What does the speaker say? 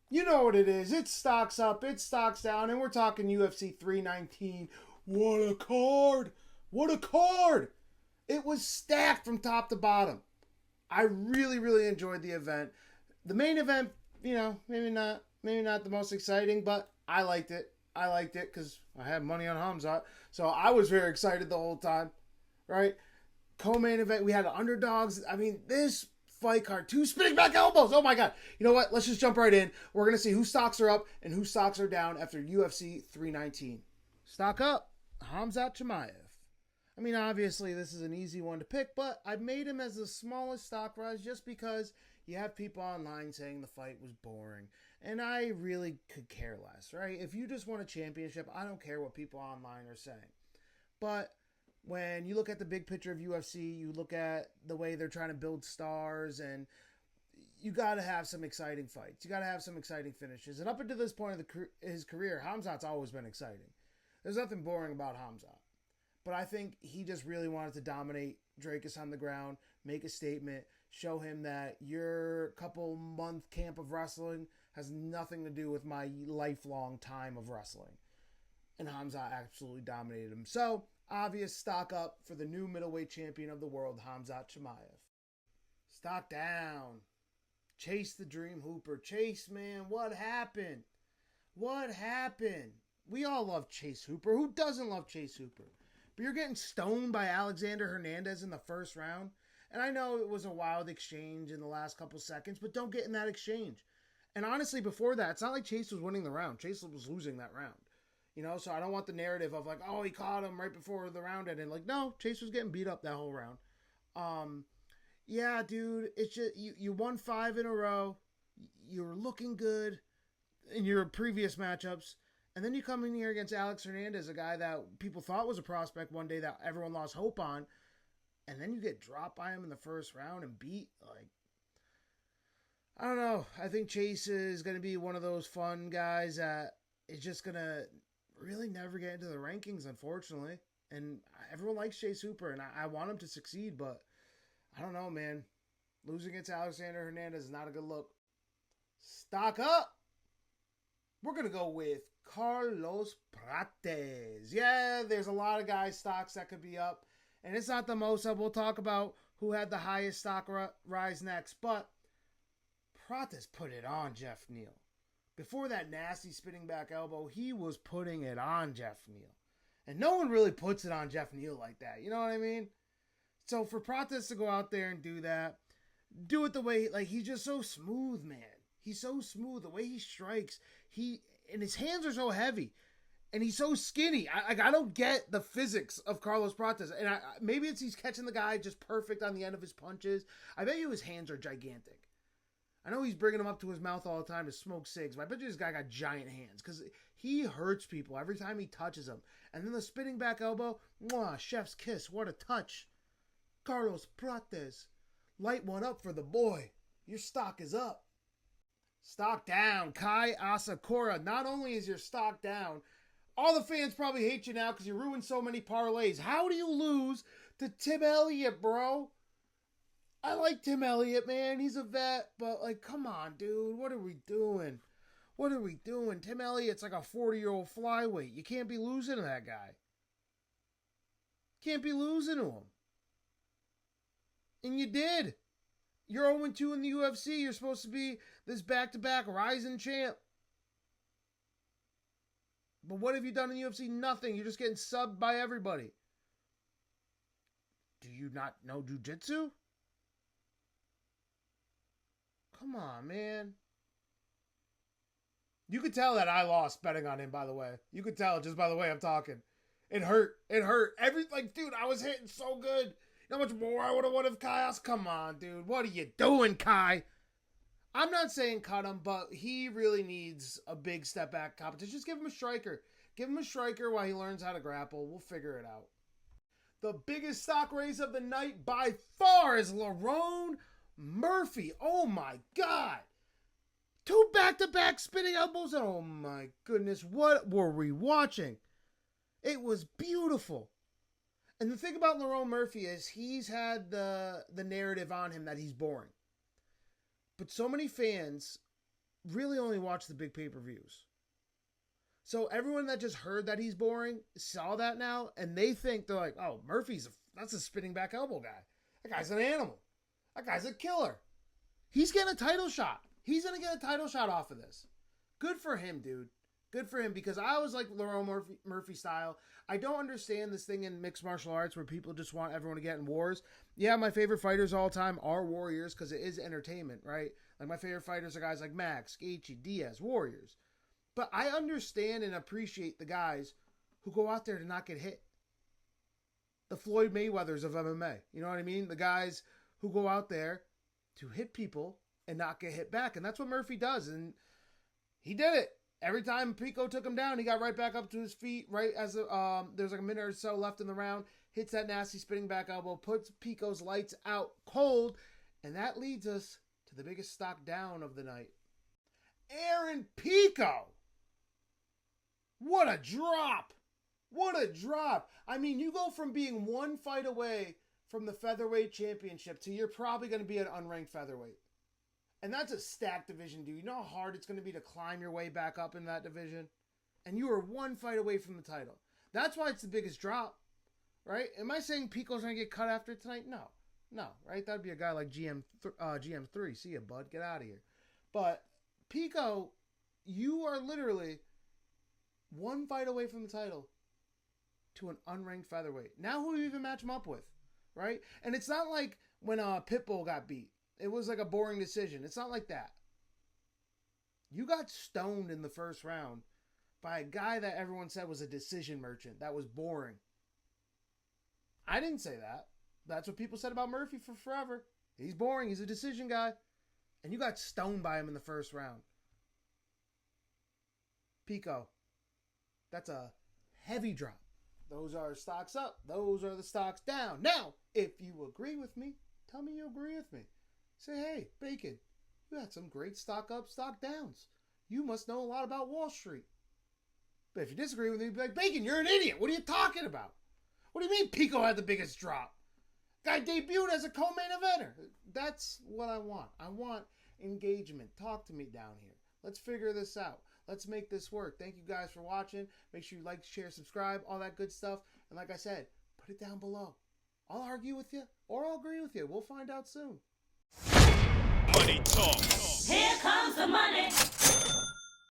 You know what it is. It's stocks up, it's stocks down, and we're talking UFC 319. What a card! What a card! It was stacked from top to bottom. I really, really enjoyed the event. The main event, maybe not the most exciting, but I liked it. I liked it because I had money on Khamzat, so I was very excited the whole time. Right? Co-main event, we had underdogs. I mean, this fight card, two spinning back elbows. Oh my god! You know what? Let's just jump right in. We're gonna see whose stocks are up and whose stocks are down after UFC 319. Stock up, Khamzat Chimaev. I mean, obviously, this is an easy one to pick, but I made him as the smallest stock rise just because you have people online saying the fight was boring. And I really could care less, right? If you just want a championship, I don't care what people online are saying. But when you look at the big picture of UFC, you look at the way they're trying to build stars, and you got to have some exciting fights. You got to have some exciting finishes. And up until this point of his career, Khamzat's always been exciting. There's nothing boring about Khamzat. But I think he just really wanted to dominate Dricus on the ground, make a statement, show him that your couple month camp of wrestling has nothing to do with my lifelong time of wrestling. And Khamzat absolutely dominated him. So, obvious stock up for the new middleweight champion of the world, Khamzat Chimaev. Stock down. Chase the Dream Hooper. Chase, man, what happened? What happened? We all love Chase Hooper. Who doesn't love Chase Hooper? But you're getting stoned by Alexander Hernandez in the first round. And I know it was a wild exchange in the last couple seconds, but don't get in that exchange. And honestly, before that, it's not like Chase was winning the round. Chase was losing that round. So I don't want the narrative of like, oh, he caught him right before the round ended. Like, no, Chase was getting beat up that whole round. Yeah, dude, it's just, you won 5 in a row. You were looking good in your previous matchups. And then you come in here against Alex Hernandez, a guy that people thought was a prospect one day that everyone lost hope on. And then you get dropped by him in the first round and beat. Like, I don't know. I think Chase is going to be one of those fun guys that is just going to really never get into the rankings, unfortunately. And everyone likes Chase Hooper, and I want him to succeed, but I don't know, man. Losing against Alexander Hernandez is not a good look. Stock up. We're going to go with Carlos Prates. Yeah, there's a lot of guys' stocks that could be up. And it's not the most up. We'll talk about who had the highest stock rise next. But Prates put it on Jeff Neal. Before that nasty spinning back elbow, he was putting it on Jeff Neal. And no one really puts it on Jeff Neal like that. You know what I mean? So for Prates to go out there and do that, do it the way, like, he's just so smooth, man. He's so smooth. The way he strikes, and his hands are so heavy. And he's so skinny. I don't get the physics of Carlos Prates. And maybe he's catching the guy just perfect on the end of his punches. I bet you his hands are gigantic. I know he's bringing them up to his mouth all the time to smoke cigs, but I bet you this guy got giant hands because he hurts people every time he touches them. And then the spinning back elbow, mwah, chef's kiss. What a touch. Carlos Prates, light one up for the boy. Your stock is up. Stock down. Kai Asakura. Not only is your stock down, all the fans probably hate you now because you ruined so many parlays. How do you lose to Tim Elliott, bro? I like Tim Elliott, man. He's a vet, but, like, come on, dude. What are we doing? What are we doing? Tim Elliott's like a 40-year-old flyweight. You can't be losing to that guy. Can't be losing to him. And you did. You're 0-2 in the UFC. You're supposed to be this back-to-back rising champ. But what have you done in the UFC? Nothing. You're just getting subbed by everybody. Do you not know jiu-jitsu? Come on, man. You could tell that I lost betting on him, by the way. You could tell just by the way I'm talking. It hurt. It hurt. Dude, I was hitting so good. You know how much more I would have won if Kai? Come on, dude. What are you doing, Kai? I'm not saying cut him, but he really needs a big step back competition. Just give him a striker. Give him a striker while he learns how to grapple. We'll figure it out. The biggest stock raise of the night by far is Lerone Murphy. Oh my God. 2 back-to-back spinning elbows. Oh my goodness. What were we watching? It was beautiful. And the thing about Lerone Murphy is he's had the narrative on him that he's boring. But so many fans really only watch the big pay-per-views. So everyone that just heard that he's boring saw that now, and they think, they're like, oh, that's a spinning back elbow guy. That guy's an animal. That guy's a killer. He's getting a title shot. He's going to get a title shot off of this. Good for him, dude. Good for him, because I was like Lerone Murphy style. I don't understand this thing in mixed martial arts where people just want everyone to get in wars. Yeah, my favorite fighters all time are warriors because it is entertainment, right? Like my favorite fighters are guys like Max, Gaethje, Diaz, warriors. But I understand and appreciate the guys who go out there to not get hit. The Floyd Mayweathers of MMA. You know what I mean? The guys who go out there to hit people and not get hit back. And that's what Murphy does. And he did it. Every time Pico took him down, he got right back up to his feet, right as there's like a minute or so left in the round, hits that nasty spinning back elbow, puts Pico's lights out cold, and that leads us to the biggest stock down of the night. Aaron Pico! What a drop! What a drop! I mean, you go from being one fight away from the featherweight championship to you're probably going to be an unranked featherweight. And that's a stacked division, dude. You know how hard it's going to be to climb your way back up in that division? And you are one fight away from the title. That's why it's the biggest drop, right? Am I saying Pico's going to get cut after tonight? No, right? That'd be a guy like GM3. See ya, bud. Get out of here. But Pico, you are literally one fight away from the title to an unranked featherweight. Now who do you even match him up with, right? And it's not like when Pitbull got beat. It was like a boring decision. It's not like that. You got stoned in the first round by a guy that everyone said was a decision merchant. That was boring. I didn't say that. That's what people said about Murphy for forever. He's boring. He's a decision guy. And you got stoned by him in the first round. Pico. That's a heavy drop. Those are stocks up. Those are the stocks down. Now, if you agree with me, tell me you agree with me. Say, hey, Bacon, you had some great stock up, stock downs. You must know a lot about Wall Street. But if you disagree with me, be like, Bacon, you're an idiot. What are you talking about? What do you mean Pico had the biggest drop? Guy debuted as a co-main eventer. That's what I want. I want engagement. Talk to me down here. Let's figure this out. Let's make this work. Thank you guys for watching. Make sure you like, share, subscribe, all that good stuff. And like I said, put it down below. I'll argue with you or I'll agree with you. We'll find out soon. Money talk. Here comes the money.